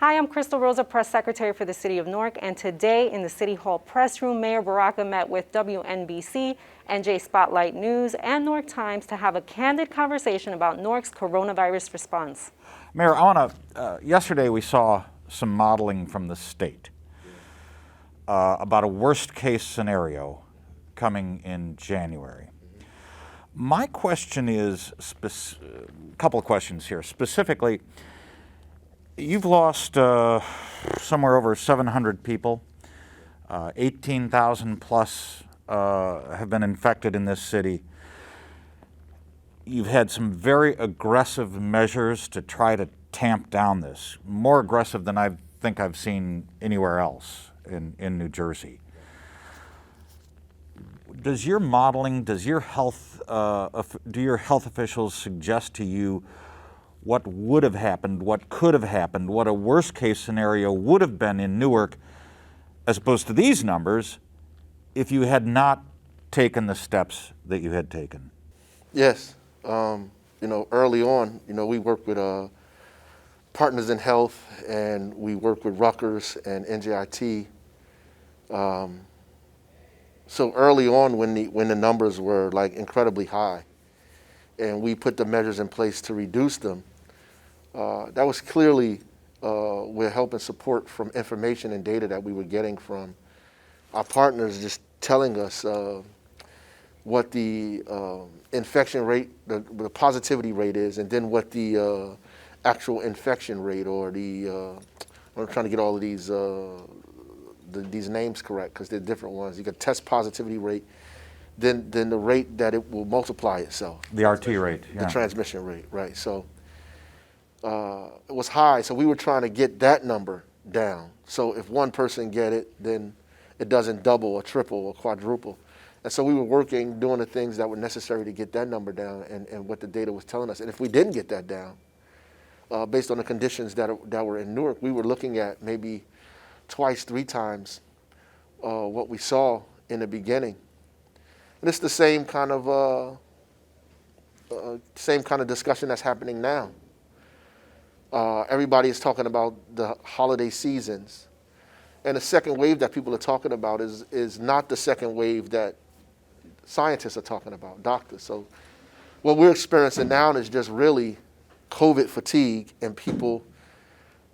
Hi, I'm Crystal Rosa, Press Secretary for the City of Newark, and today in the City Hall press room, Mayor Baraka met with WNBC, NJ Spotlight News, and Newark Times to have a candid conversation about Newark's coronavirus response. Mayor, yesterday we saw some modeling from the state about a worst-case scenario coming in January. My question is, a couple of questions here. Specifically, you've lost somewhere over 700 people. 18,000 plus have been infected in this city. You've had some very aggressive measures to try to tamp down this, more aggressive than I think I've seen anywhere else in New Jersey. Does your modeling, do your health officials suggest to you what would have happened, what could have happened, what a worst-case scenario would have been in Newark, as opposed to these numbers, if you had not taken the steps that you had taken? Yes. Early on, we work with Partners in Health, and we work with Rutgers and NJIT. So early on, when the numbers were like incredibly high, and we put the measures in place to reduce them, that was clearly with help and support from information and data that we were getting from our partners, just telling us what the infection rate, the positivity rate is, and then what the actual infection rate, or I'm trying to get all of these names correct because they're different ones. You got test positivity rate, then the rate that it will multiply itself. The RT rate. The transmission rate, right. So it was high, so we were trying to get that number down. So if one person get it, then it doesn't double or triple or quadruple. And so we were working, doing the things that were necessary to get that number down and what the data was telling us. And if we didn't get that down, based on the conditions that were in Newark, we were looking at maybe twice, 3 times what we saw in the beginning. And it's the same kind of discussion that's happening now. Everybody is talking about the holiday seasons. And the second wave that people are talking about is not the second wave that scientists are talking about, doctors. So what we're experiencing now is just really COVID fatigue and people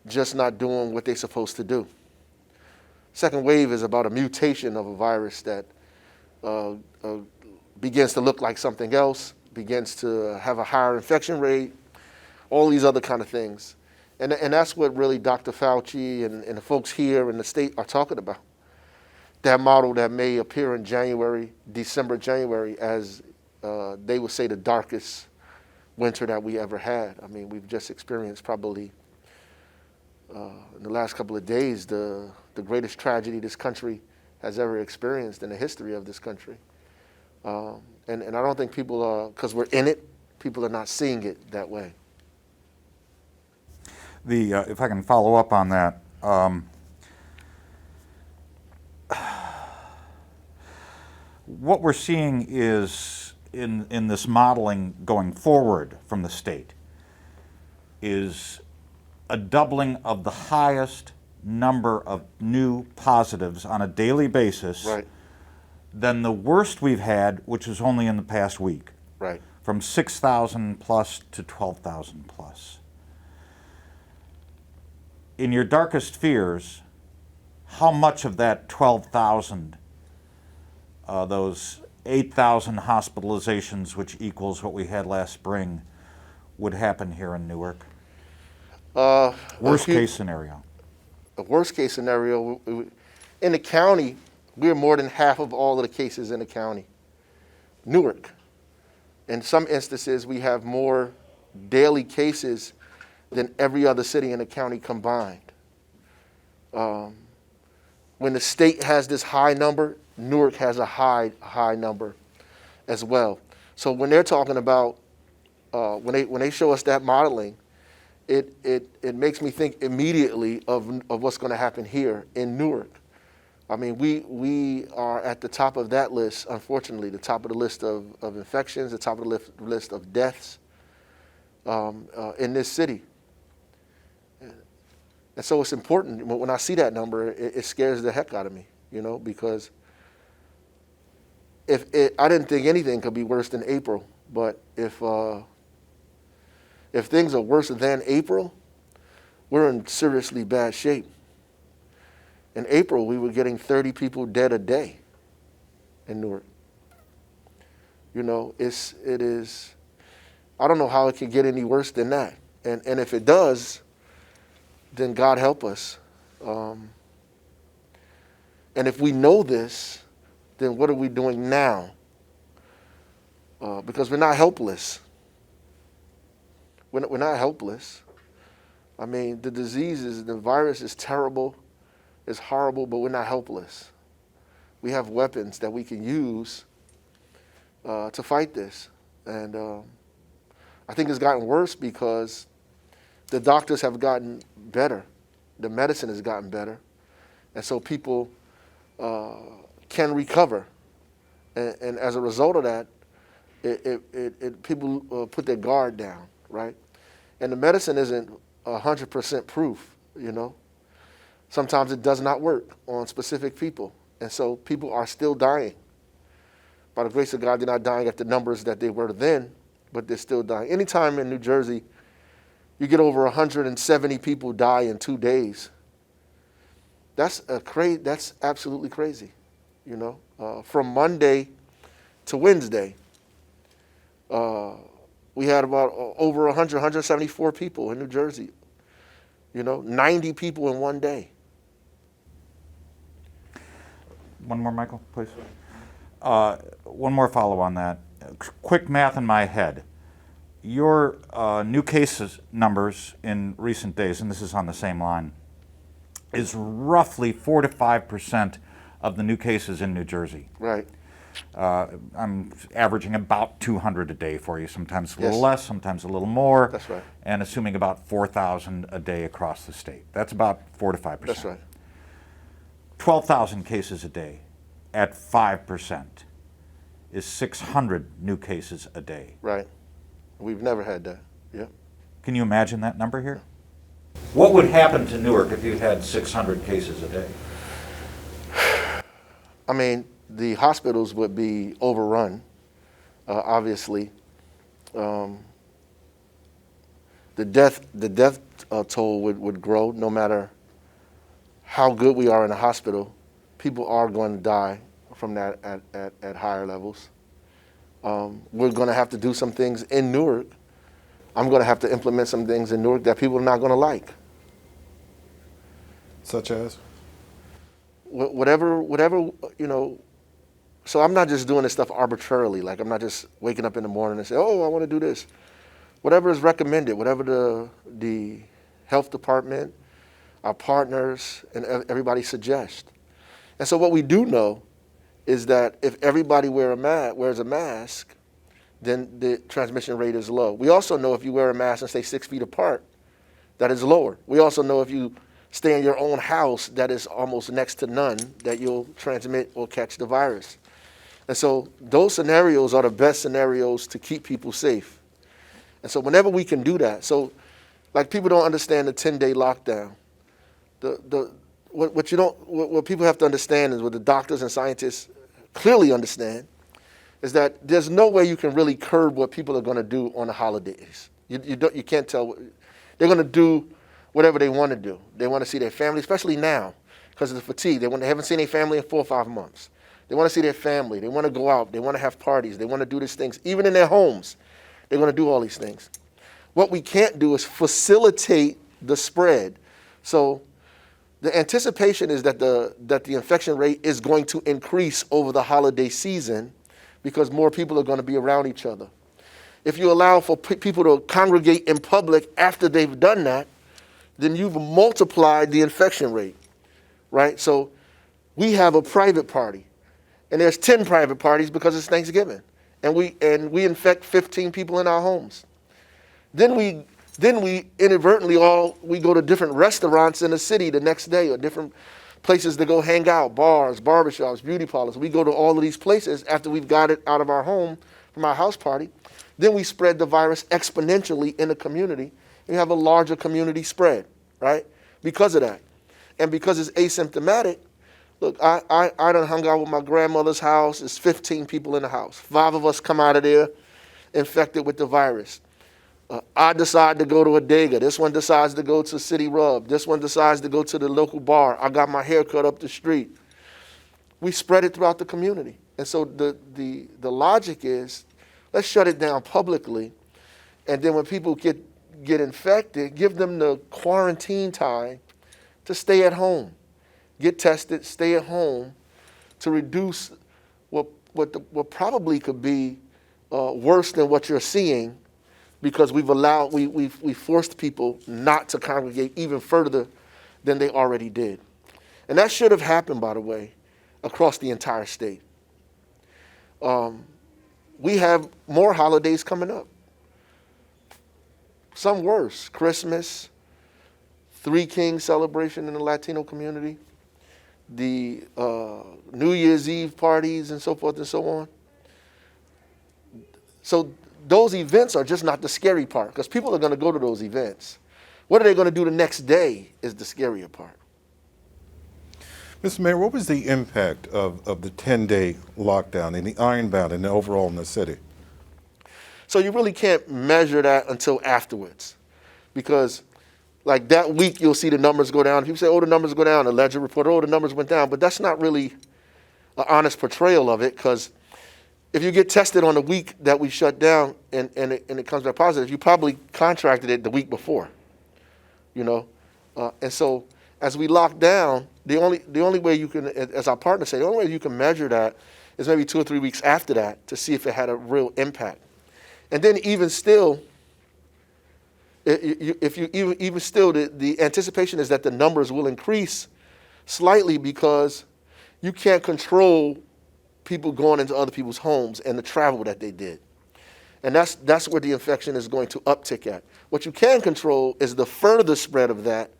just not doing what they're supposed to do. Second wave is about a mutation of a virus that begins to look like something else, begins to have a higher infection rate, all these other kind of things. And that's what really Dr. Fauci and the folks here in the state are talking about. That model that may appear in December, January, as they would say the darkest winter that we ever had. I mean, we've just experienced probably in the last couple of days the greatest tragedy this country has ever experienced in the history of this country. And I don't think people are, because we're in it, people are not seeing it that way. If I can follow up on that, what we're seeing is in this modeling going forward from the state is a doubling of the highest number of new positives on a daily basis, right, than the worst we've had, which was only in the past week, right, from 6,000 plus to 12,000 plus. In your darkest fears, how much of that 12,000, those 8,000 hospitalizations, which equals what we had last spring, would happen here in Newark? Worst case scenario. A worst case scenario, in the county, we're more than half of all of the cases in the county. Newark. In some instances, we have more daily cases than every other city in the county combined. When the state has this high number, Newark has a high number as well. So when they're talking about, when they show us that modeling, it makes me think immediately of what's going to happen here in Newark. I mean, we are at the top of that list, unfortunately, the top of the list of infections, the top of the list of deaths in this city. And so it's important. When I see that number, it scares the heck out of me, because I didn't think anything could be worse than April, but if things are worse than April, we're in seriously bad shape. In April, we were getting 30 people dead a day in Newark. It is, I don't know how it can get any worse than that. And if it does, then God help us. And if we know this, then what are we doing now? Because we're not helpless. We're not helpless. I mean, the virus is terrible, it's horrible, but we're not helpless. We have weapons that we can use to fight this. And I think it's gotten worse because the doctors have gotten better. The medicine has gotten better. And so people can recover. And as a result of that, people put their guard down, right? And the medicine isn't 100% proof, Sometimes it does not work on specific people. And so people are still dying. By the grace of God, they're not dying at the numbers that they were then, but they're still dying. Anytime in New Jersey, you get over 170 people die in 2 days. That's absolutely crazy, From Monday to Wednesday, we had about over 174 people in New Jersey. 90 people in 1 day. One more, Michael, please. One more follow on that. Quick math in my head. Your new cases numbers in recent days, and this is on the same line, is roughly 4 to 5% of the new cases in New Jersey. Right. I'm averaging about 200 a day for you, sometimes a little Yes. less, sometimes a little more. That's right. And assuming about 4,000 a day across the state. That's about 4 to 5%. That's right. 12,000 cases a day at 5% is 600 new cases a day. Right. We've never had that. Yeah. Can you imagine that number here? What would happen to Newark if you had 600 cases a day? I mean, the hospitals would be overrun, obviously. The death toll would grow no matter how good we are in the hospital. People are going to die from that at higher levels. We're going to have to do some things in Newark. I'm going to have to implement some things in Newark that people are not going to like. Such as? Whatever, so I'm not just doing this stuff arbitrarily. Like, I'm not just waking up in the morning and say, oh, I want to do this. Whatever is recommended, whatever the health department, our partners, and everybody suggests. And so what we do know is that if everybody wears a mask, then the transmission rate is low. We also know if you wear a mask and stay 6 feet apart, that is lower. We also know if you stay in your own house, that is almost next to none, that you'll transmit or catch the virus. And so those scenarios are the best scenarios to keep people safe. And so whenever we can do that, so like people don't understand the 10-day lockdown. What people have to understand is what the doctors and scientists clearly understand is that there's no way you can really curb what people are going to do on the holidays. You can't tell. They're going to do whatever they want to do. They want to see their family, especially now because of the fatigue. They haven't seen their family in 4 or 5 months. They want to see their family. They want to go out. They want to have parties. They want to do these things. Even in their homes, they're going to do all these things. What we can't do is facilitate the spread. So the anticipation is that the infection rate is going to increase over the holiday season because more people are going to be around each other. If you allow for people to congregate in public after they've done that, then you've multiplied the infection rate, right? So we have a private party, and there's 10 private parties because it's Thanksgiving, and we infect 15 people in our homes. Then we inadvertently we go to different restaurants in the city the next day or different places to go hang out, bars, barbershops, beauty parlors. We go to all of these places after we've got it out of our home from our house party. Then we spread the virus exponentially in the community. We have a larger community spread, right? because of that. And because it's asymptomatic, look, I done hung out with my grandmother's house. It's 15 people in the house. 5 of us come out of there infected with the virus. I decide to go to a Dega. This one decides to go to City Rub. This one decides to go to the local bar. I got my hair cut up the street. We spread it throughout the community. And so the logic is, let's shut it down publicly. And then when people get infected, give them the quarantine time to stay at home. Get tested, stay at home to reduce what probably could be worse than what you're seeing, because we forced people not to congregate even further than they already did. And that should have happened, by the way, across the entire state. We have more holidays coming up. Some worse. Christmas, Three Kings celebration in the Latino community, the New Year's Eve parties and so forth and so on. So those events are just not the scary part, because people are going to go to those events. What are they going to do the next day is the scarier part. Mr. Mayor, what was the impact of the 10-day lockdown and the ironbound and the overall in the city? So you really can't measure that until afterwards, because like that week you'll see the numbers go down. People say, oh, the numbers go down. The Ledger report, oh, the numbers went down. But that's not really an honest portrayal of it, because if you get tested on the week that we shut down and it comes back positive, you probably contracted it the week before, you know. And so as we lock down, the only way you can, as our partners say, the only way you can measure that is maybe 2 or 3 weeks after that to see if it had a real impact. And then even still, even still, the anticipation is that the numbers will increase slightly, because you can't control people going into other people's homes and the travel that they did. And that's where the infection is going to uptick at. What you can control is the further spread of that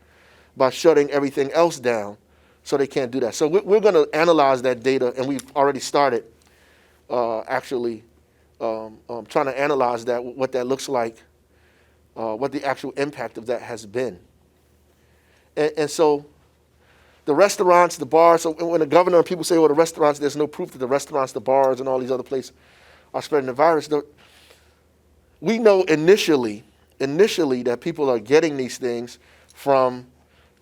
by shutting everything else down, so they can't do that. So we're going to analyze that data, and we've already started trying to analyze that, what that looks like, what the actual impact of that has been. And so the restaurants, the bars, so when the governor and people say, well, the restaurants, there's no proof that the restaurants, the bars, and all these other places are spreading the virus. We know initially that people are getting these things from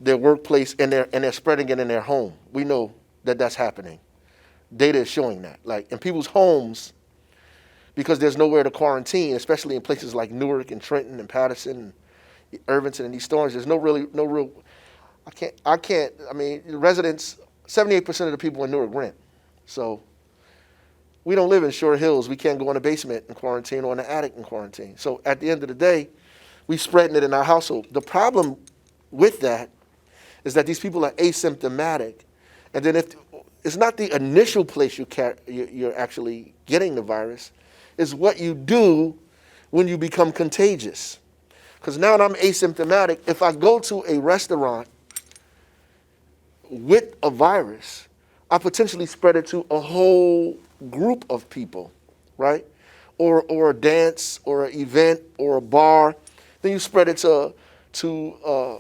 their workplace, and they're spreading it in their home. We know that that's happening. Data is showing that. Like in people's homes, because there's nowhere to quarantine, especially in places like Newark and Trenton and Patterson and Irvington and these stores, there's no real, I mean, residents, 78% of the people in Newark rent. So we don't live in Shore Hills. We can't go in the basement in quarantine or in the attic in quarantine. So at the end of the day, we're spreading it in our household. The problem with that is that these people are asymptomatic. And then if it's not the initial place you're actually getting the virus, is what you do when you become contagious. Because now that I'm asymptomatic, if I go to a restaurant with a virus, I potentially spread it to a whole group of people, right? Or a dance, or an event, or a bar. Then you spread it to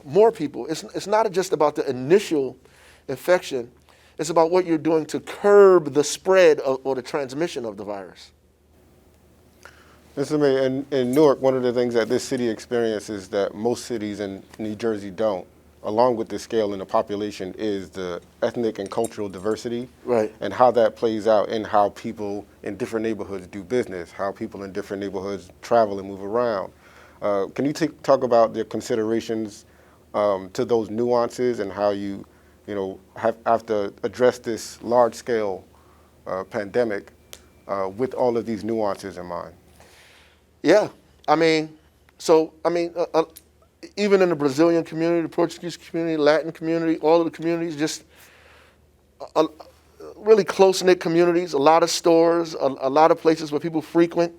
more people. It's not just about the initial infection. It's about what you're doing to curb the spread or the transmission of the virus. Mr. Mayor, in Newark, one of the things that this city experiences that most cities in New Jersey don't, along with the scale and the population, is the ethnic and cultural diversity. Right. And how that plays out in how people in different neighborhoods do business, how people in different neighborhoods travel and move around. Can you talk about the considerations to those nuances and how you have to address this large-scale pandemic with all of these nuances in mind? Yeah, even in the Brazilian community, the Portuguese community, Latin community, all of the communities, just really close-knit communities, a lot of stores, a lot of places where people frequent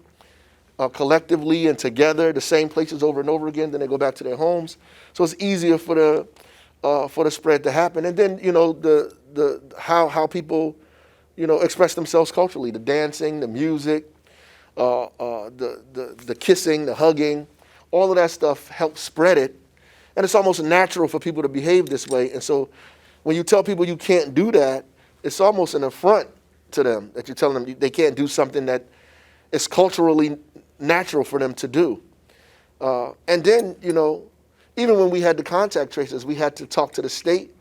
collectively and together, the same places over and over again, then they go back to their homes. So it's easier for the spread to happen. And then, the how people, express themselves culturally, the dancing, the music, the kissing, the hugging, all of that stuff helps spread it. And it's almost natural for people to behave this way. And so when you tell people you can't do that, it's almost an affront to them that you're telling them they can't do something that is culturally natural for them to do. And then, even when we had the contact tracers, we had to talk to the state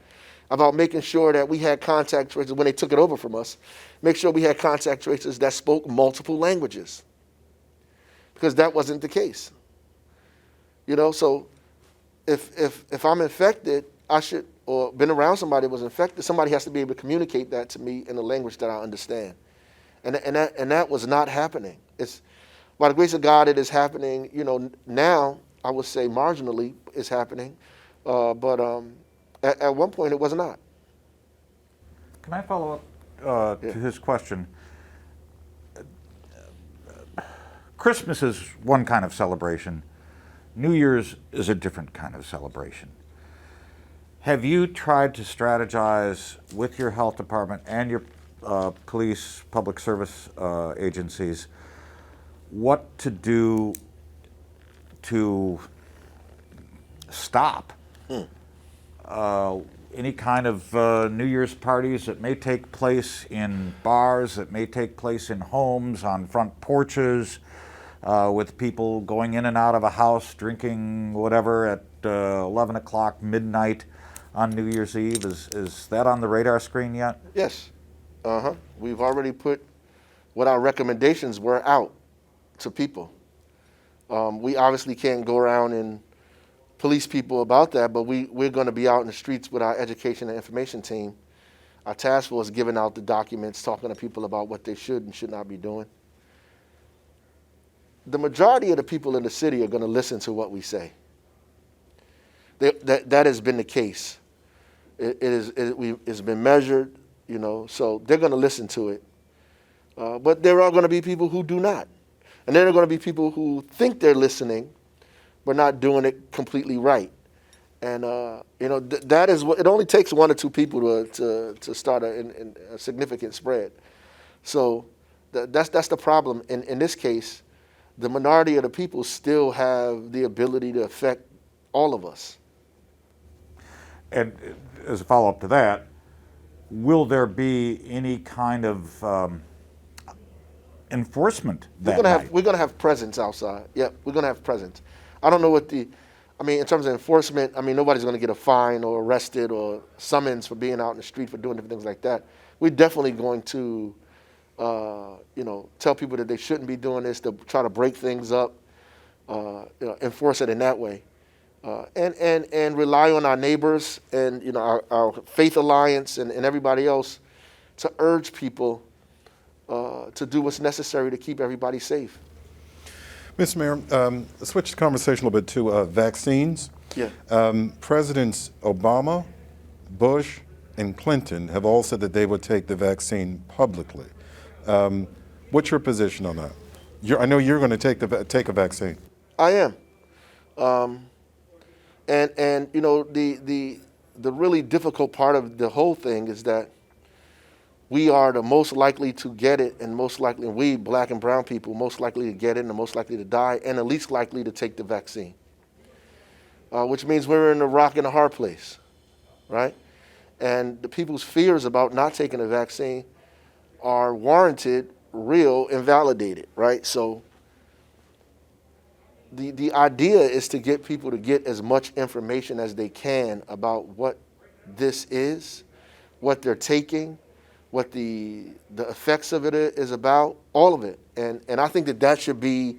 about making sure that we had contact tracers, when they took it over from us, make sure we had contact tracers that spoke multiple languages. Because that wasn't the case. So if I'm infected, I should, or been around somebody that was infected, somebody has to be able to communicate that to me in a language that I understand. And that was not happening. It's, by the grace of God, it is happening, now, I would say marginally it's happening. But at one point it was not. Can I follow up to his question? Christmas is one kind of celebration. New Year's is a different kind of celebration. Have you tried to strategize with your health department and your police, public service agencies, what to do to stop any kind of New Year's parties that may take place in bars, that may take place in homes, on front porches, with people going in and out of a house, drinking whatever at 11 o'clock, midnight on New Year's Eve? Is that on the radar screen yet? Yes. We've already put what our recommendations were out to people. We obviously can't go around and police people about that, but we're going to be out in the streets with our education and information team, our task force, giving out the documents, talking to people about what they should and should not be doing. The majority of the people in the city are going to listen to what we say. That has been the case. It's been measured, so they're going to listen to it. But there are going to be people who do not. And there are going to be people who think they're listening, but not doing it completely right. And, that is what, it only takes one or two people to start a significant spread. So that's the problem. In this case, the minority of the people still have the ability to affect all of us. And as a follow-up to that, will there be any kind of enforcement that night? We're going to have presence outside. Yep, we're going to have presence. I don't know what in terms of enforcement, nobody's going to get a fine or arrested or summons for being out in the street for doing different things like that. We're definitely going to, tell people that they shouldn't be doing this, to try to break things up, enforce it in that way. And rely on our neighbors and, our Faith Alliance and everybody else to urge people to do what's necessary to keep everybody safe. Mr. Mayor, switch the conversation a little bit to vaccines. Yeah. Presidents Obama, Bush, and Clinton have all said that they would take the vaccine publicly. What's your position on that? I know you're going to take a vaccine. I am. The really difficult part of the whole thing is that we are the most likely to get it, and we, black and brown people, most likely to get it and the most likely to die, and the least likely to take the vaccine. Which means we're in a rock and a hard place, right? And the people's fears about not taking the vaccine are warranted, real, and validated, right? So the idea is to get people to get as much information as they can about what this is, what they're taking, what the effects of it is about, all of it. And I think that should be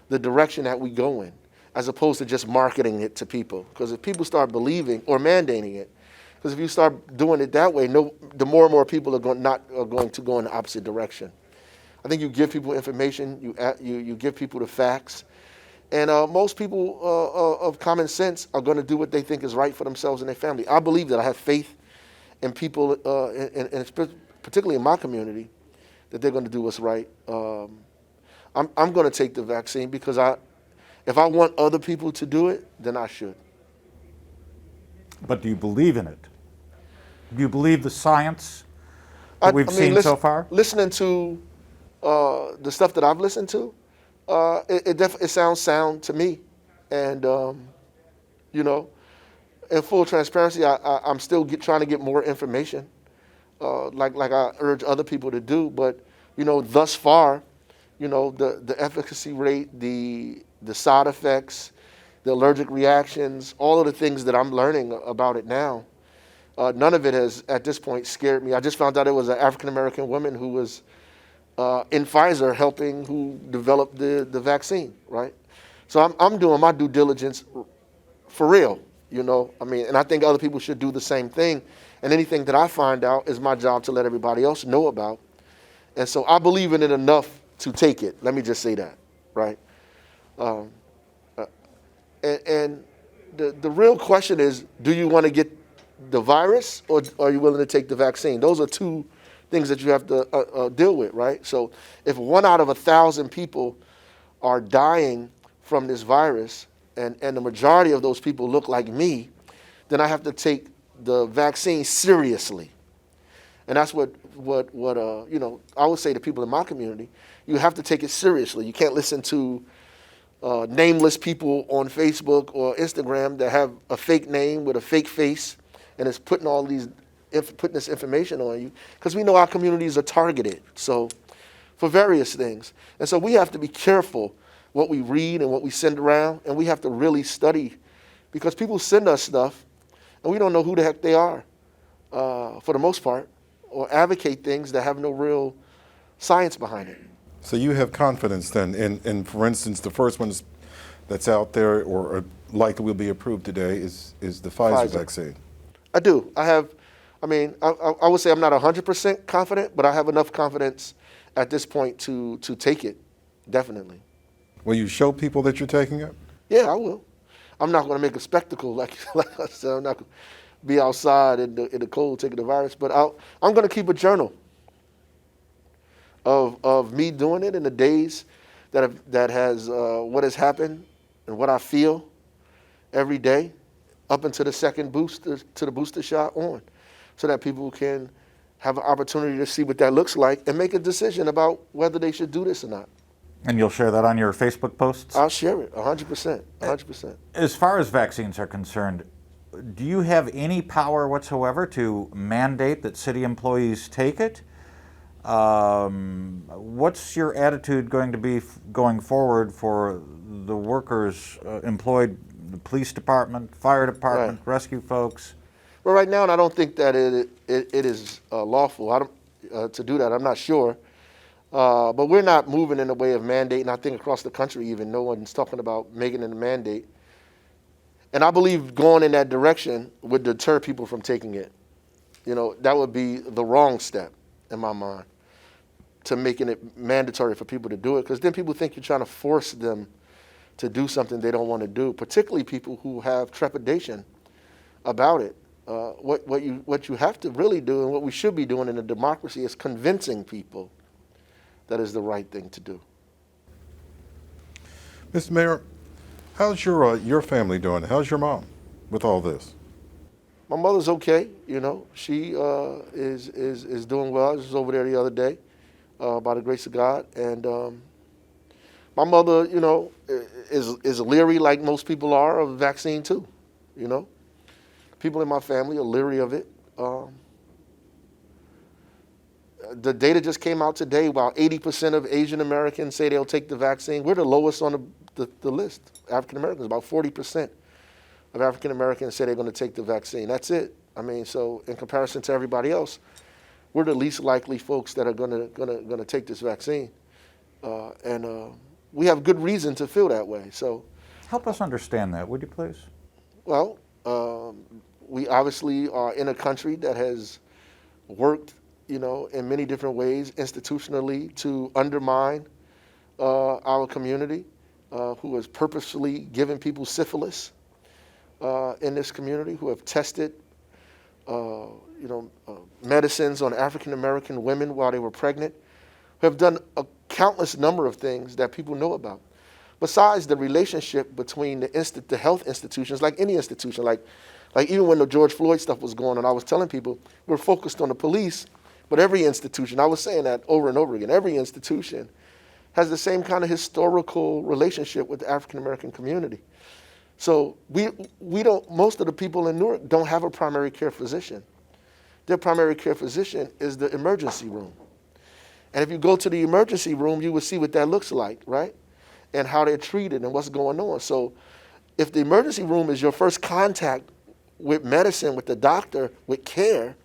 the direction that we go in, as opposed to just marketing it to people. Because if people start believing or mandating it, because if you start doing it that way, the more and more people are going to go in the opposite direction. I think you give people information, you give people the facts, and most people of common sense are going to do what they think is right for themselves and their family. I believe that. I have faith in people, and particularly in my community, that they're going to do what's right. I'm going to take the vaccine because if I want other people to do it, then I should. But do you believe in it? Do you believe the science that we've seen so far? Listening to the stuff that I've listened to, it sounds sound to me. And, in full transparency, I'm still trying to get more information, like I urge other people to do. But thus far, the efficacy rate, the side effects, the allergic reactions, all of the things that I'm learning about it now, none of it has at this point scared me. I just found out it was an African American woman who was in Pfizer helping who developed the vaccine, right? So I'm doing my due diligence for real, and I think other people should do the same thing. And anything that I find out is my job to let everybody else know about. And so I believe in it enough to take it. Let me just say that, right? And the real question is, do you want to get the virus or are you willing to take the vaccine? Those are two things that you have to deal with, right? So if 1 out of 1,000 people are dying from this virus and the majority of those people look like me, then I have to take the vaccine seriously. And that's what I would say to people in my community. You have to take it seriously. You can't listen to nameless people on Facebook or Instagram that have a fake name with a fake face and is putting putting this information on you, because we know our communities are targeted for various things. And so we have to be careful what we read and what we send around, and we have to really study, because people send us stuff and we don't know who the heck they are for the most part, or advocate things that have no real science behind it. So you have confidence then in for instance, the first one that's out there or likely will be approved today is the Pfizer vaccine. I do. I would say I'm not 100% confident, but I have enough confidence at this point to take it, definitely. Will you show people that you're taking it? Yeah, I will. I'm not going to make a spectacle like I said. I'm not going to be outside in the cold taking the virus, but I'm going to keep a journal of me doing it in the days that has what has happened and what I feel every day up until the second booster shot on, so that people can have an opportunity to see what that looks like and make a decision about whether they should do this or not. And you'll share that on your Facebook posts? I'll share it, 100%, 100%. As far as vaccines are concerned, do you have any power whatsoever to mandate that city employees take it? What's your attitude going to be going forward for the workers employed, the police department, fire department, rescue folks? Well, right now, I don't think that it is lawful to do that. I'm not sure. But we're not moving in the way of mandating. I think across the country even, no one's talking about making it a mandate. And I believe going in that direction would deter people from taking it. That would be the wrong step in my mind, to making it mandatory for people to do it, because then people think you're trying to force them to do something they don't want to do, particularly people who have trepidation about it. What you have to really do, and what we should be doing in a democracy, is convincing people that is the right thing to do. Mr. Mayor, how's your family doing? How's your mom with all this? My mother's okay. She is doing well. I was over there the other day, by the grace of God, and my mother, is leery, like most people are, of the vaccine too. People in my family are leery of it. The data just came out today. While 80% of Asian Americans say they'll take the vaccine, we're the lowest on the list. African Americans, about 40% of African Americans say they're going to take the vaccine. That's it. So in comparison to everybody else, we're the least likely folks that are going to take this vaccine, and we have good reason to feel that way. So, help us understand that, would you please? Well, we obviously are in a country that has worked, in many different ways institutionally to undermine our community, who has purposefully given people syphilis in this community, who have tested medicines on African American women while they were pregnant, who have done a countless number of things that people know about. Besides the relationship between the health institutions, like any institution, like even when the George Floyd stuff was going on, I was telling people we're focused on the police, but every institution, I was saying that over and over again, every institution has the same kind of historical relationship with the African American community. So we don't, most of the people in Newark don't have a primary care physician. Their primary care physician is the emergency room. And if you go to the emergency room, you will see what that looks like, right? And how they're treated and what's going on. So if the emergency room is your first contact with medicine, with the doctor, with care,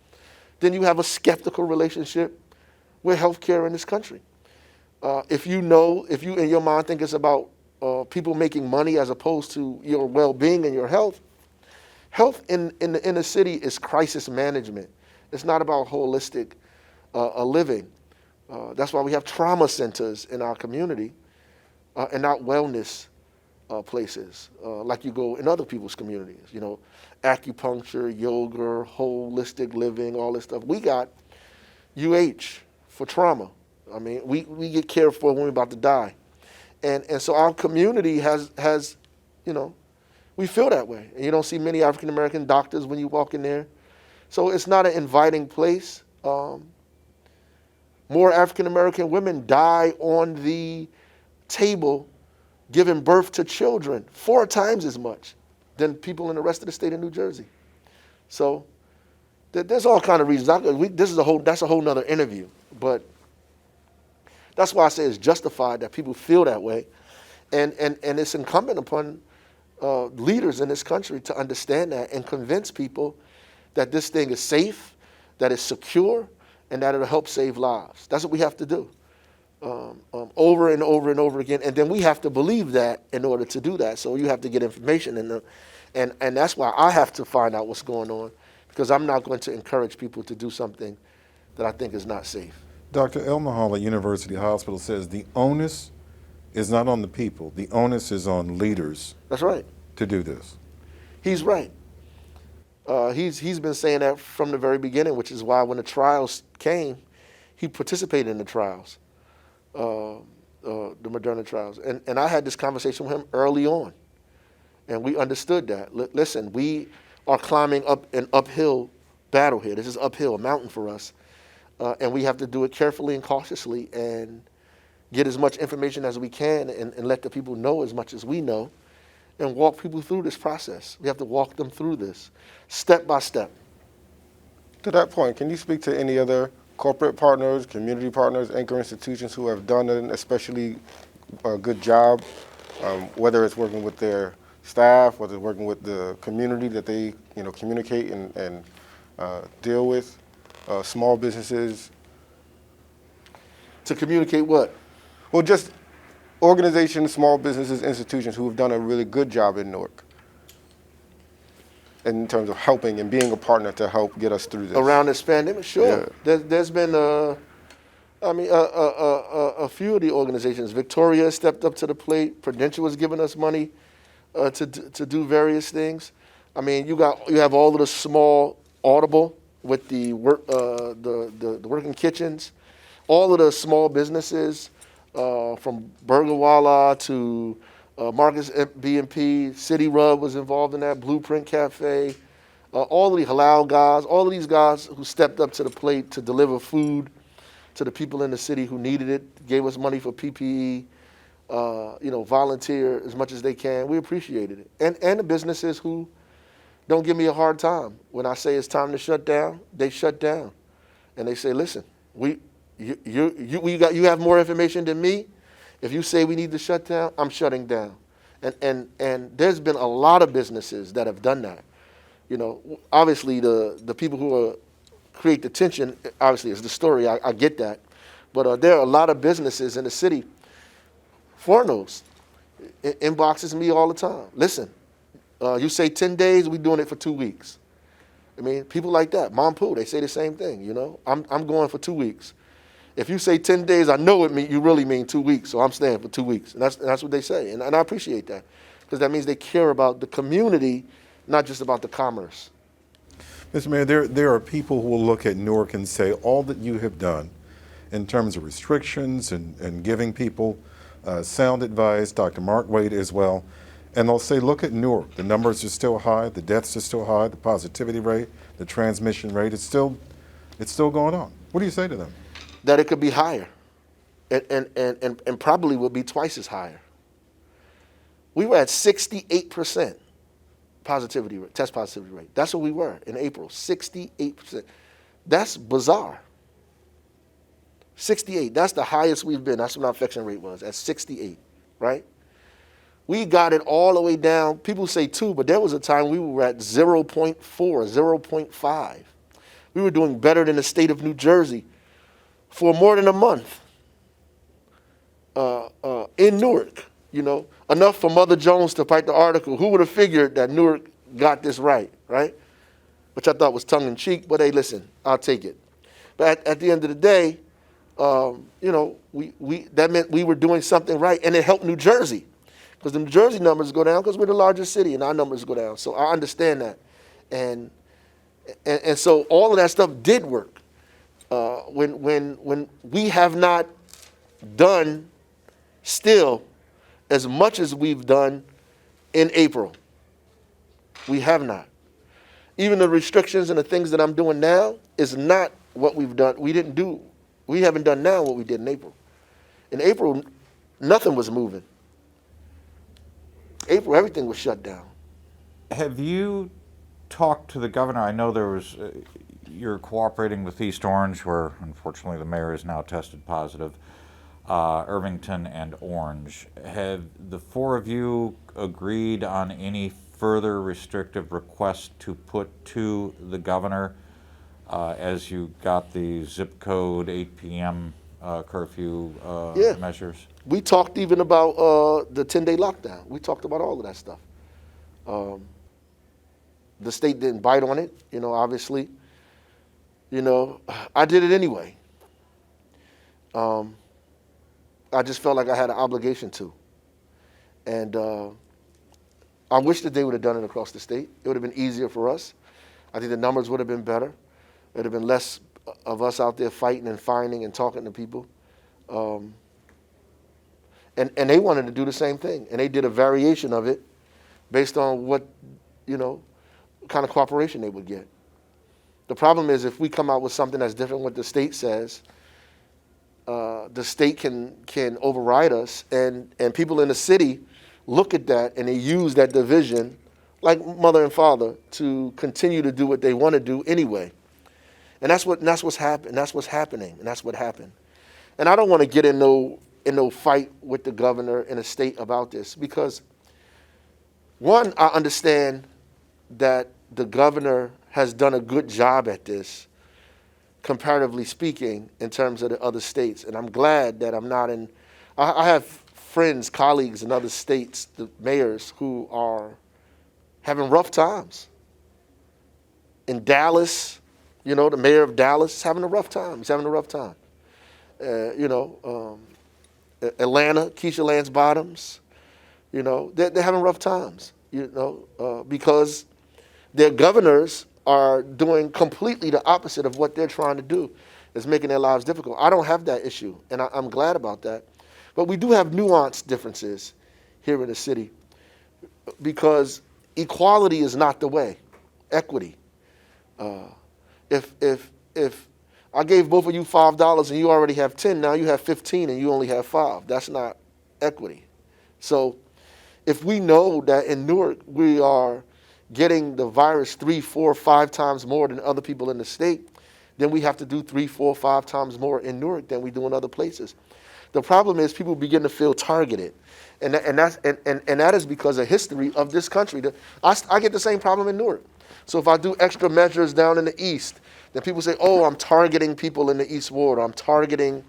then you have a skeptical relationship with healthcare in this country. If you in your mind think it's about people making money as opposed to your well-being and your health, health in the inner city is crisis management. It's not about holistic living. That's why we have trauma centers in our community and not wellness places like you go in other people's communities. You know, acupuncture, yoga, holistic living, all this stuff. We got UH for trauma. I mean, we get cared for when we're about to die. And so our community has, you know, we feel that way. And you don't see many African-American doctors when you walk in there. So it's not an inviting place. More African-American women die on the table giving birth to children 4 times as much than people in the rest of the state of New Jersey. So there's all kind of reasons. That's a whole nother interview. But that's why I say it's justified that people feel that way. And it's incumbent upon leaders in this country to understand that and convince people that this thing is safe, that it's secure, and that it'll help save lives. That's what we have to do over and over and over again. And then we have to believe that in order to do that. So you have to get information, and that's why I have to find out what's going on, because I'm not going to encourage people to do something that I think is not safe. Dr. El Mahal at University Hospital says the onus is not on the people. The onus is on leaders. That's right. To do this. He's right. He's been saying that from the very beginning, which is why when the trials came, he participated in the trials, the Moderna trials. And I had this conversation with him early on, and we understood that. Listen, we are climbing up an uphill battle here. This is uphill, a mountain for us, and we have to do it carefully and cautiously and get as much information as we can and let the people know as much as we know, and walk people through this process. We have to walk them through this step by step. To that point, can you speak to any other corporate partners, community partners, anchor institutions who have done an especially good job, whether it's working with their staff, whether it's working with the community that they communicate and deal with, small businesses? To communicate what? Well, just organizations, small businesses, institutions who have done a really good job in Newark in terms of helping and being a partner to help get us through this. Around this pandemic, sure. Yeah. There's been, a few of the organizations. Victoria stepped up to the plate. Prudential was giving us money to do various things. I mean, you have all of the small Audible with the working kitchens, all of the small businesses. From Burger Walla to Marcus B&P, City Rub was involved in that, Blueprint Cafe, all of the halal guys, all of these guys who stepped up to the plate to deliver food to the people in the city who needed it, gave us money for PPE, volunteer as much as they can. We appreciated it. And the businesses who don't give me a hard time. When I say it's time to shut down, they shut down. And they say, listen, you have more information than me. If you say we need to shut down, I'm shutting down. And there's been a lot of businesses that have done that. Obviously the people who create the tension, obviously is the story. I get that. But there are a lot of businesses in the city, foreigners, inboxes me all the time. Listen, you say 10 days, we're doing it for 2 weeks. I mean, people like that. Mom Poo, they say the same thing, I'm going for 2 weeks. If you say 10 days, I know you really mean 2 weeks, so I'm staying for 2 weeks. And that's what they say, and I appreciate that, because that means they care about the community, not just about the commerce. Mr. Mayor, there are people who will look at Newark and say all that you have done in terms of restrictions and giving people sound advice, Dr. Mark Wade as well, and they'll say, look at Newark. The numbers are still high, the deaths are still high, the positivity rate, the transmission rate, it's still going on. What do you say to them? That it could be higher, and probably will be twice as higher. We were at 68% test positivity rate. That's what we were in April, 68%. That's bizarre. 68, that's the highest we've been. That's what our infection rate was, at 68, right? We got it all the way down. People say 2, but there was a time we were at 0.4, 0.5. We were doing better than the state of New Jersey for more than a month in Newark, you know. Enough for Mother Jones to write the article. Who would have figured that Newark got this right? Which I thought was tongue-in-cheek, but hey, listen, I'll take it. But at the end of the day, you know, that meant we were doing something right, and it helped New Jersey. Because the New Jersey numbers go down because we're the largest city, and our numbers go down. So I understand that. And so all of that stuff did work. When we have not done still as much as we've done in April. We have not. Even the restrictions and the things that I'm doing now is not what we've done. We haven't done now what we did in April. In April, nothing was moving. April, everything was shut down. Have you talked to the governor? I know there was, you're cooperating with East Orange, where unfortunately the mayor is now tested positive, Irvington and Orange. Have the four of you agreed on any further restrictive requests to put to the governor as you got the zip code 8 p.m. Curfew measures? We talked even about the 10-day lockdown. We talked about all of that stuff. The state didn't bite on it, you know, obviously. You know, I did it anyway. I just felt like I had an obligation to. And I wish that they would have done it across the state. It would have been easier for us. I think the numbers would have been better. It would have been less of us out there fighting and finding and talking to people. And they wanted to do the same thing. And they did a variation of it based on what, you know, kind of cooperation they would get. The problem is if we come out with something that's different what the state says, the state can override us, and people in the city look at that and they use that division, like mother and father, to continue to do what they want to do anyway. And that's what's happened. That's what's happening, and that's what happened. And I don't want to get in no fight with the governor in the state about this, because one, I understand that the governor has done a good job at this, comparatively speaking, in terms of the other states. And I'm glad that I'm not in. I have friends, colleagues in other states, the mayors, who are having rough times. In Dallas, you know, the mayor of Dallas is having a rough time. He's having a rough time. You know, Atlanta, Keisha Lance Bottoms, you know, they're having rough times, you know, because their governors are doing completely the opposite of what they're trying to do. It's making their lives difficult. I don't have that issue, and I'm glad about that. But we do have nuanced differences here in the city, because equality is not the way. Equity. If I gave both of you $5 and you already have 10, now you have 15 and you only have 5. That's not equity. So if we know that in Newark we are getting the virus 3, 4, 5 times more than other people in the state, then we have to do 3, 4, 5 times more in Newark than we do in other places. The problem is people begin to feel targeted, and that is because of history of this country. I get the same problem in Newark. So if I do extra measures down in the east, then people say, oh, I'm targeting people in the East Ward, or I'm targeting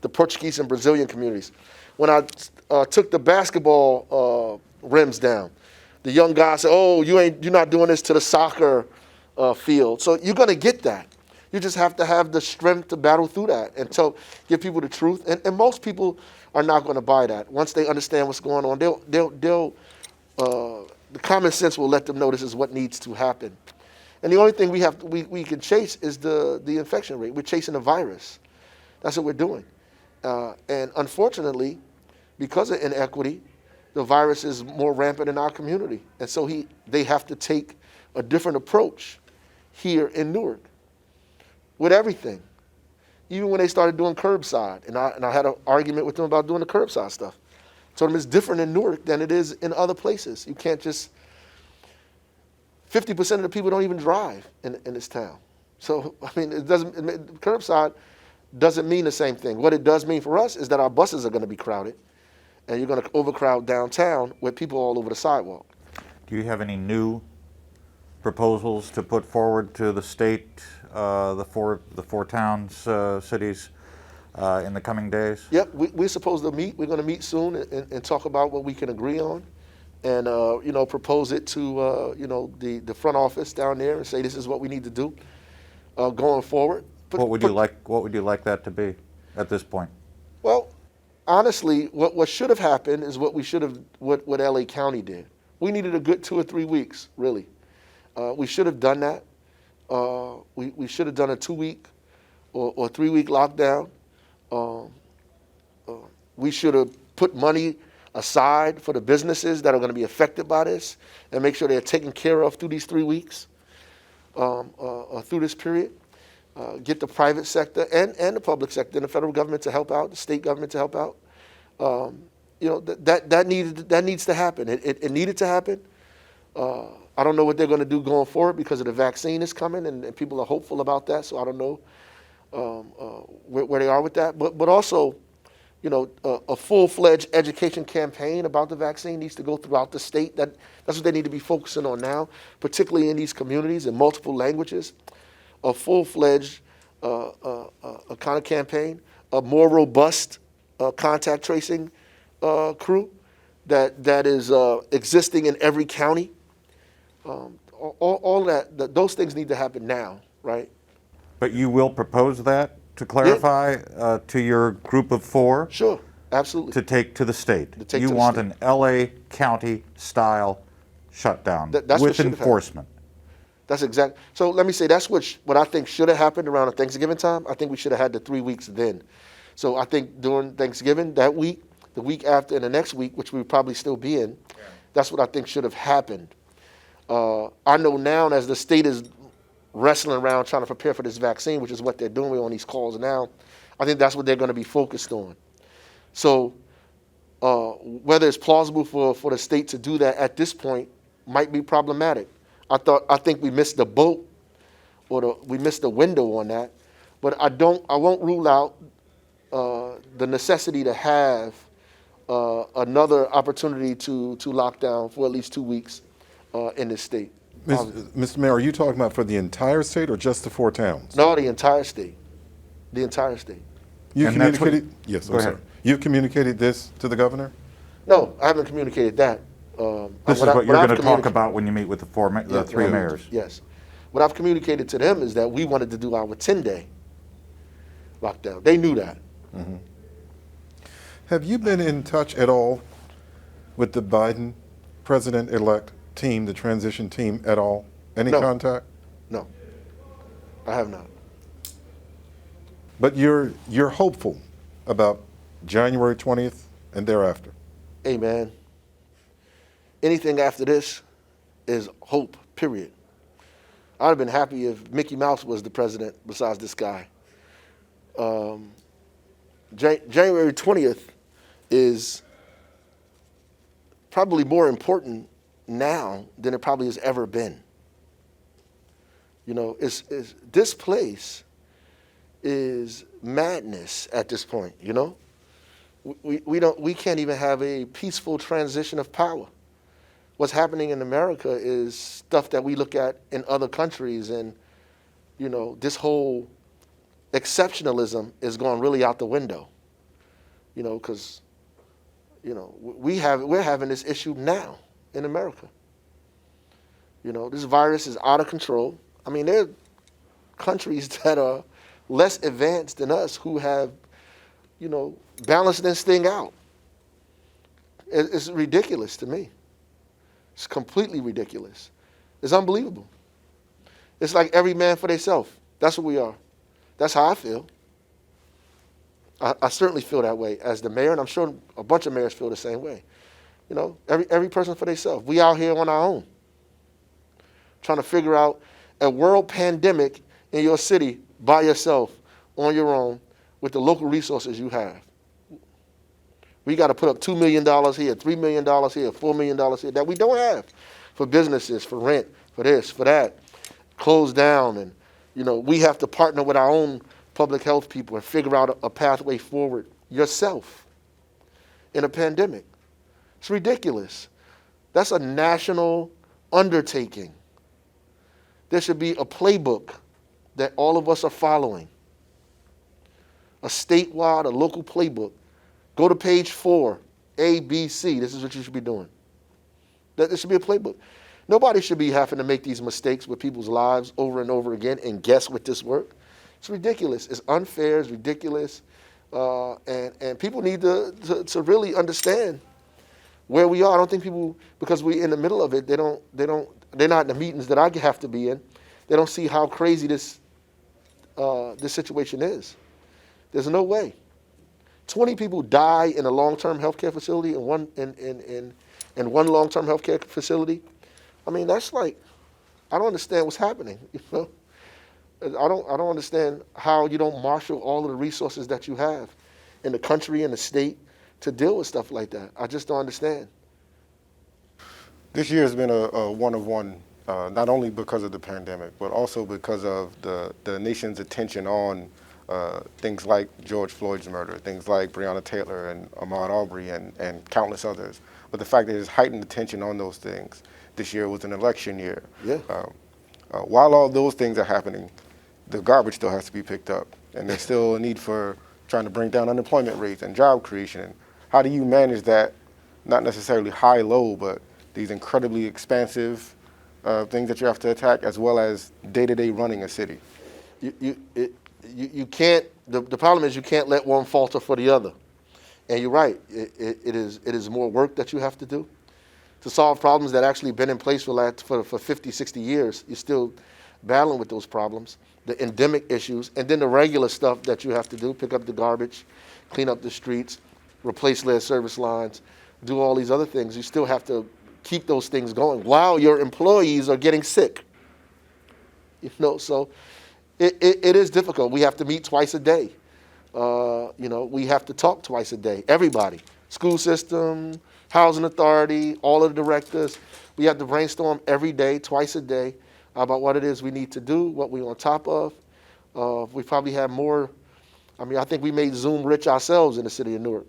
the Portuguese and Brazilian communities. When I took the basketball rims down, the young guy said, oh, you're not doing this to the soccer field. So you're going to get that. You just have to have the strength to battle through that and give people the truth. And most people are not going to buy that. Once they understand what's going on, the common sense will let them know this is what needs to happen. And the only thing we can chase is the infection rate. We're chasing a virus. That's what we're doing. And unfortunately, because of inequity, the virus is more rampant in our community. And so they have to take a different approach here in Newark with everything. Even when they started doing curbside, and I had an argument with them about doing the curbside stuff. I told them it's different in Newark than it is in other places. You can't just 50% of the people don't even drive in this town. So, I mean, curbside doesn't mean the same thing. What it does mean for us is that our buses are going to be crowded, and you're going to overcrowd downtown with people all over the sidewalk. Do you have any new proposals to put forward to the state, the four towns, cities, in the coming days? Yep, we're supposed to meet. We're going to meet soon and talk about what we can agree on, and propose it to the front office down there and say this is what we need to do going forward. What would you like that to be at this point? Well, honestly, what should have happened is what LA County did. We needed a good 2 or 3 weeks, really. We should have done that. We should have done a 2-week or 3-week lockdown. We should have put money aside for the businesses that are going to be affected by this and make sure they're taken care of through these 3 weeks, through this period. Get the private sector and the public sector and the federal government to help out, the state government to help out. That needs to happen. It needed to happen. I don't know what they're going to do going forward because of the vaccine is coming and people are hopeful about that. So I don't know where they are with that. But also, a full-fledged education campaign about the vaccine needs to go throughout the state. That's what they need to be focusing on now, particularly in these communities in multiple languages. A full-fledged a kind of campaign, a more robust contact tracing crew that is existing in every county. All that, those things need to happen now, right? But you will propose that, to clarify, to your group of 4? Sure, absolutely. To take to the state. You want an LA County style shutdown that's with enforcement. That's exactly. So let me say that's what I think should have happened around the Thanksgiving time. I think we should have had the 3 weeks then. So I think during Thanksgiving that week, the week after, and the next week, which we would probably still be in, that's what I think should have happened. I know now as the state is wrestling around trying to prepare for this vaccine, which is what they're doing on these calls now, I think that's what they're going to be focused on. So whether it's plausible for the state to do that at this point might be problematic. I think we missed the boat, or we missed the window on that. But I won't rule out the necessity to have another opportunity to lock down for at least 2 weeks in this state. Mr. Mayor, are you talking about for the entire state or just the 4 towns? No, the entire state. The entire state. You And that's communicated? Yes, Go I'm ahead. sorry. You've communicated this to the governor? No, I haven't communicated that. This is what you're going to talk about when you meet with the 3 mayors. Yes. What I've communicated to them is that we wanted to do our 10-day lockdown. They knew that. Mm-hmm. Have you been in touch at all with the Biden president-elect team, the transition team at all? Any No. contact? No, I have not. But you're hopeful about January 20th and thereafter? Hey, man, anything after this is hope, period. I'd have been happy if Mickey Mouse was the president besides this guy. January 20th is probably more important now than it probably has ever been. This place is madness at this point, We can't even have a peaceful transition of power. What's happening in America is stuff that we look at in other countries, and this whole exceptionalism is going really out the window. Because we're having this issue now in America. This virus is out of control. I mean, there are countries that are less advanced than us who have balance this thing out. It's ridiculous to me. It's completely ridiculous. It's unbelievable. It's like every man for themselves. That's what we are. That's how I feel. I certainly feel that way as the mayor, and I'm sure a bunch of mayors feel the same way. Every person for themselves. We out here on our own, trying to figure out a world pandemic in your city by yourself, on your own, with the local resources you have. We got to put up $2 million here, $3 million here, $4 million here that we don't have for businesses, for rent, for this, for that, closed down, and we have to partner with our own public health people and figure out a pathway forward yourself in a pandemic. It's ridiculous. That's a national undertaking. There should be a playbook that all of us are following. A statewide, a local playbook. Go to page 4, A, B, C. This is what you should be doing. There should be a playbook. Nobody should be having to make these mistakes with people's lives over and over again and guess with this work. It's ridiculous. It's unfair. It's ridiculous. And people need to really understand where we are. I don't think people, because we're in the middle of it, they're not in the meetings that I have to be in. They don't see how crazy this situation is. There's no way. 20 people die in a long-term healthcare facility in one long-term healthcare facility. I mean, that's like, I don't understand what's happening. I don't understand how you don't marshal all of the resources that you have in the country and the state to deal with stuff like that. I just don't understand. This year has been a one-of-one, not only because of the pandemic, but also because of the nation's attention on things like George Floyd's murder, things like Breonna Taylor and Ahmaud Arbery and countless others. But the fact that there's heightened attention on those things, this year was an election year. Yeah. While all those things are happening, the garbage still has to be picked up. And there's still a need for trying to bring down unemployment rates and job creation. How do you manage that, not necessarily high-low, but these incredibly expansive things that you have to attack, as well as day-to-day running a city? You can't, the problem is you can't let one falter for the other. And you're right, it is more work that you have to do to solve problems that actually been in place for 50, 60 years. You're still battling with those problems, the endemic issues, and then the regular stuff that you have to do, pick up the garbage, clean up the streets, replace lead service lines, do all these other things. You still have to keep those things going while your employees are getting sick. So it is difficult. We have to meet twice a day. We have to talk twice a day. Everybody, school system, housing authority, all of the directors. We have to brainstorm every day, twice a day, about what it is we need to do, what we're on top of. We probably have more. I think we made Zoom rich ourselves in the city of Newark.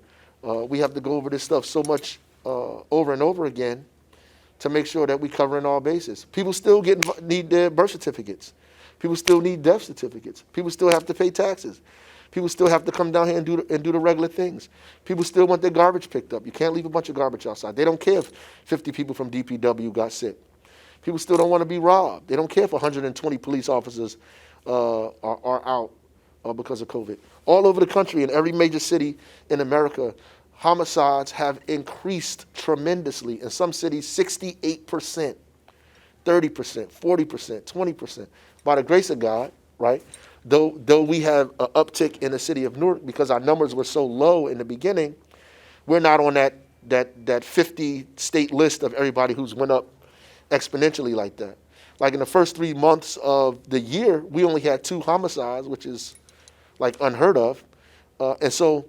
We have to go over this stuff so much over and over again to make sure that we're covering all bases. People still need their birth certificates. People still need death certificates. People still have to pay taxes. People still have to come down here and do the regular things. People still want their garbage picked up. You can't leave a bunch of garbage outside. They don't care if 50 people from DPW got sick. People still don't want to be robbed. They don't care if 120 police officers are out because of COVID. All over the country, in every major city in America, homicides have increased tremendously. In some cities, 68%, 30%, 40%, 20%. By the grace of God, right? Though we have an uptick in the city of Newark because our numbers were so low in the beginning, we're not on that 50 state list of everybody who's went up exponentially like that. Like in the first 3 months of the year, we only had 2 homicides, which is like unheard of. And so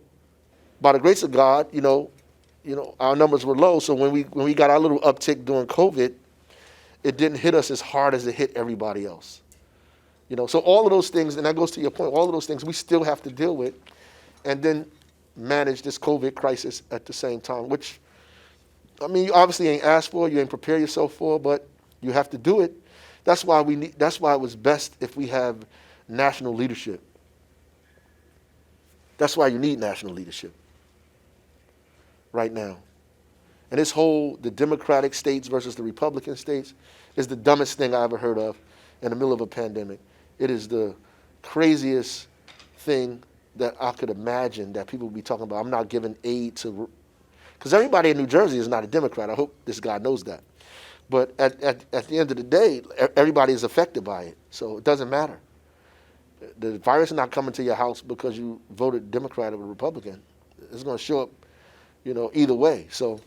by the grace of God, our numbers were low. So when we got our little uptick during COVID, it didn't hit us as hard as it hit everybody else. So all of those things, and that goes to your point, all of those things we still have to deal with and then manage this COVID crisis at the same time, which, you obviously ain't asked for, you ain't prepare yourself for, but you have to do it. That's why it was best if we have national leadership. That's why you need national leadership right now. And the Democratic states versus the Republican states is the dumbest thing I ever heard of in the middle of a pandemic. It is the craziest thing that I could imagine that people would be talking about. I'm not giving aid to, because everybody in New Jersey is not a Democrat. I hope this guy knows that. But at the end of the day, everybody is affected by it. So it doesn't matter. The virus is not coming to your house because you voted Democrat or Republican. It's going to show up, either way. So,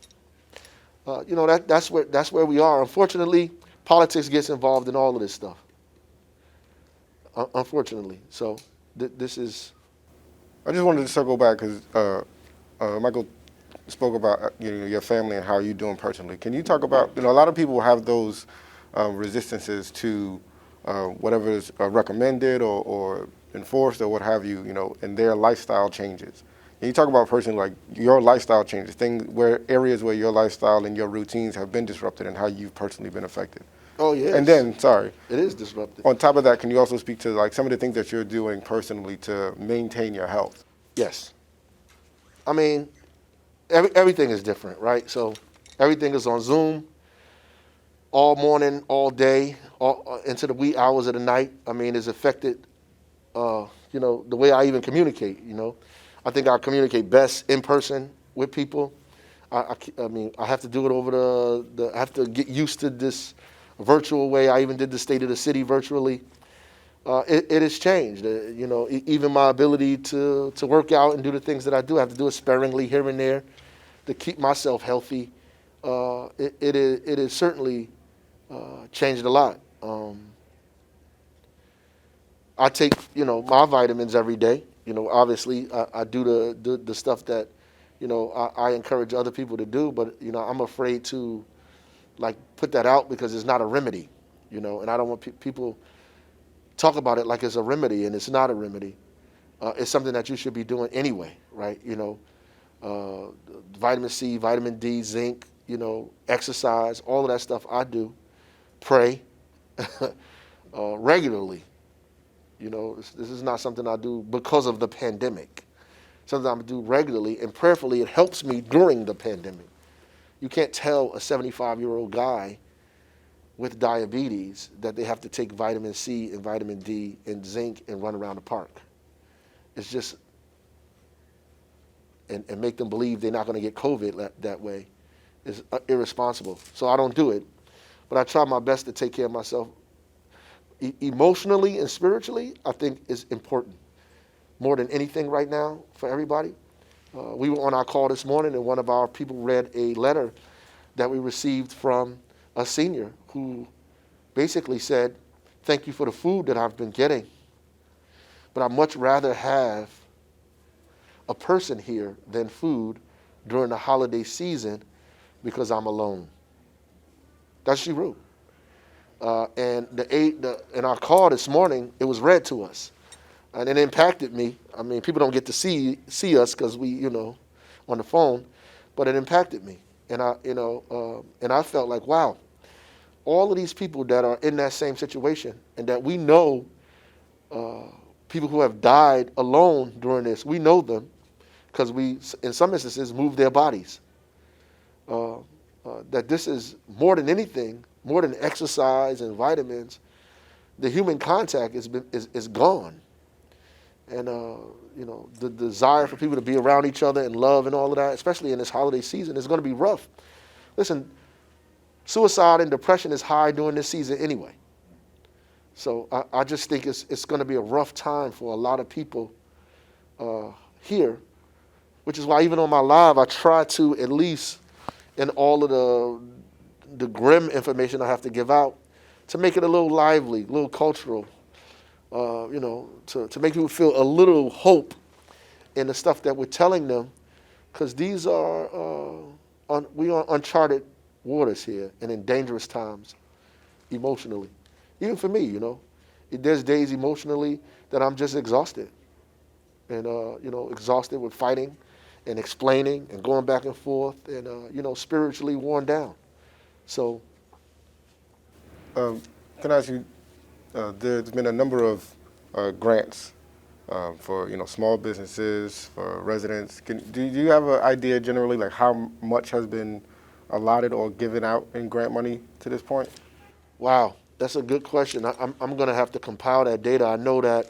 that's where we are. Unfortunately, politics gets involved in all of this stuff. Unfortunately. So this is. I just wanted to circle back because Michael spoke about your family and how you're doing personally. Can you talk about, a lot of people have those resistances to whatever is recommended or enforced or what have you, and their lifestyle changes. And you talk about a person like your lifestyle changes, areas where your lifestyle and your routines have been disrupted and how you've personally been affected. Oh, yes. And then, It is disruptive. on top of that, can you also speak to like some of the things that you're doing personally to maintain your health? Yes. I mean, everything is different, right? So everything is on Zoom all morning, all day, into the wee hours of the night. I mean, it's affected, the way I even communicate, I think I communicate best in person with people. I mean, I have to do it over I have to get used to this virtual way. I even did the State of the City virtually. It has changed. Even my ability to work out and do the things that I do, I have to do it sparingly here and there to keep myself healthy. It is certainly changed a lot. I take, my vitamins every day. Obviously I do the stuff that, I encourage other people to do, but, I'm afraid to like put that out because it's not a remedy, and I don't want people talk about it like it's a remedy, and it's not a remedy. It's something that you should be doing anyway, right? Vitamin C, vitamin D, zinc, exercise, all of that stuff I do. Pray regularly. This is not something I do because of the pandemic. Something I do regularly, and prayerfully it helps me during the pandemic. You can't tell a 75-year-old guy with diabetes that they have to take vitamin C and vitamin D and zinc and run around the park. It's just, and make them believe they're not going to get COVID that way is irresponsible. So I don't do it, but I try my best to take care of myself. Emotionally and spiritually, I think is important more than anything right now for everybody. We were on our call this morning, and one of our people read a letter that we received from a senior who basically said, "Thank you for the food that I've been getting, but I'd much rather have a person here than food during the holiday season because I'm alone." That's what she wrote. And in our call this morning, it was read to us, and it impacted me. I mean, people don't get to see us because we, on the phone, but it impacted me, and I felt like, wow, all of these people that are in that same situation, and that we know, people who have died alone during this, we know them because we, in some instances, moved their bodies. That this is more than anything, more than exercise and vitamins, the human contact is gone. And, the desire for people to be around each other and love and all of that, especially in this holiday season, is going to be rough. Listen, suicide and depression is high during this season anyway. So I just think it's going to be a rough time for a lot of people here, which is why even on my live, I try to, at least in all of the grim information I have to give out, to make it a little lively, a little cultural, to make people feel a little hope in the stuff that we're telling them, because these are, we are uncharted waters here and in dangerous times emotionally. Even for me, there's days emotionally that I'm just exhausted and, exhausted with fighting and explaining and going back and forth and, spiritually worn down. So. Can I ask you, there's been a number of grants for, small businesses, for residents. Do you have an idea generally, like how much has been allotted or given out in grant money to this point? Wow, that's a good question. I'm going to have to compile that data. I know that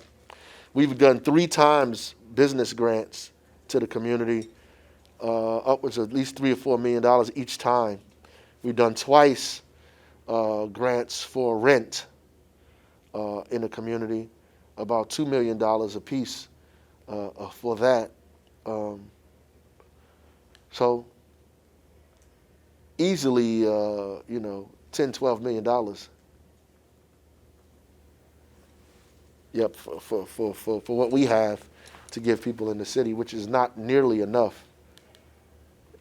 we've done 3 times business grants to the community, upwards of at least $3 or $4 million each time. We've done twice grants for rent in the community, about $2 million a piece for that. So easily, $10, $12 million. Yep, for what we have to give people in the city, which is not nearly enough.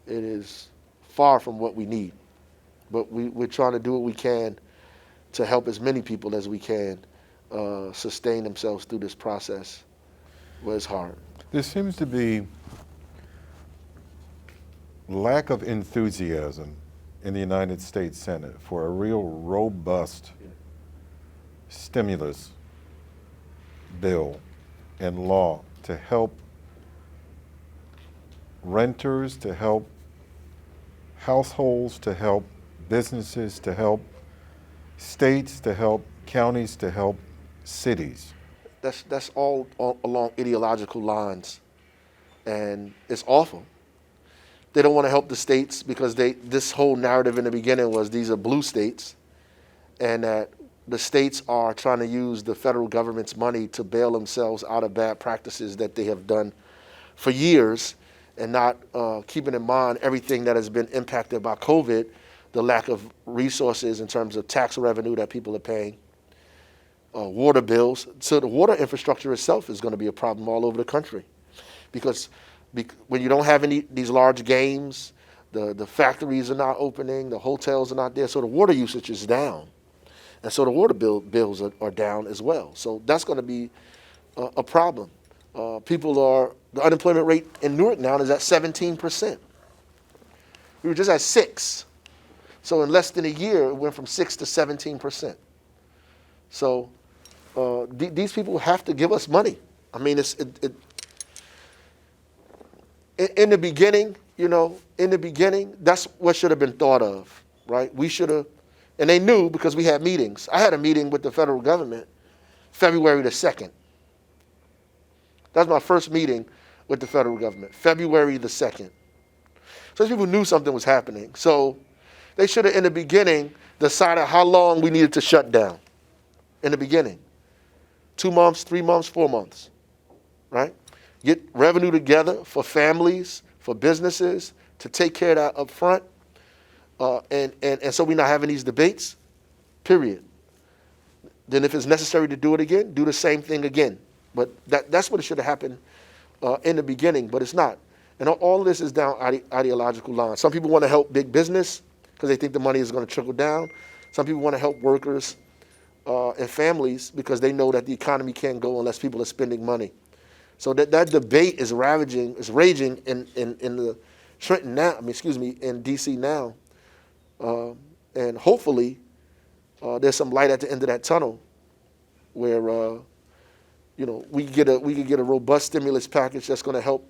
It is far from what we need. But we're trying to do what we can to help as many people as we can sustain themselves through this process. Well, it's hard. There seems to be lack of enthusiasm in the United States Senate for a real robust stimulus bill and law to help renters, to help households, to help businesses, to help states, to help counties, to help cities. That's all along ideological lines, and it's awful. They don't want to help the states because this whole narrative in the beginning was these are blue states, and that the states are trying to use the federal government's money to bail themselves out of bad practices that they have done for years, and not keeping in mind everything that has been impacted by COVID, the lack of resources in terms of tax revenue that people are paying, water bills. So the water infrastructure itself is going to be a problem all over the country, because when you don't have these large games, the factories are not opening, the hotels are not there, so the water usage is down. And so the water bills are down as well. So that's going to be a problem. The unemployment rate in Newark now is at 17%. We were just at 6. So in less than a year, it went from 6 to 17%. So these people have to give us money. I mean, in the beginning, that's what should have been thought of, right? We should have, and they knew because we had meetings. I had a meeting with the federal government February the 2nd. That was my first meeting with the federal government, February the 2nd. So these people knew something was happening. So they should have, in the beginning, decided how long we needed to shut down. In the beginning. 2 months, 3 months, 4 months, right? Get revenue together for families, for businesses, to take care of that up front. And so we're not having these debates, period. Then if it's necessary to do it again, do the same thing again. But that's what it should have happened in the beginning, but it's not. And all of this is down ideological lines. Some people want to help big business because they think the money is going to trickle down. Some people want to help workers and families because they know that the economy can't go unless people are spending money. So that debate is raging in the Trenton now. In D.C. now, and hopefully there's some light at the end of that tunnel, where we could get a robust stimulus package that's going to help.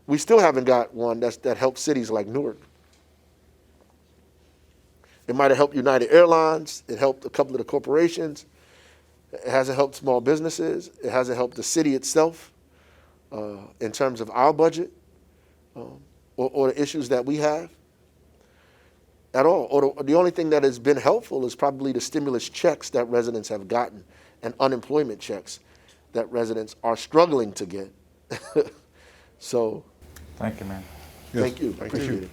We still haven't got one that helps cities like Newark. It might have helped United Airlines. It helped a couple of the corporations. It hasn't helped small businesses. It hasn't helped the city itself in terms of our budget or the issues that we have at all. Or the only thing that has been helpful is probably the stimulus checks that residents have gotten and unemployment checks that residents are struggling to get. So, Thank you, man. Yes. Thank you. Appreciate it.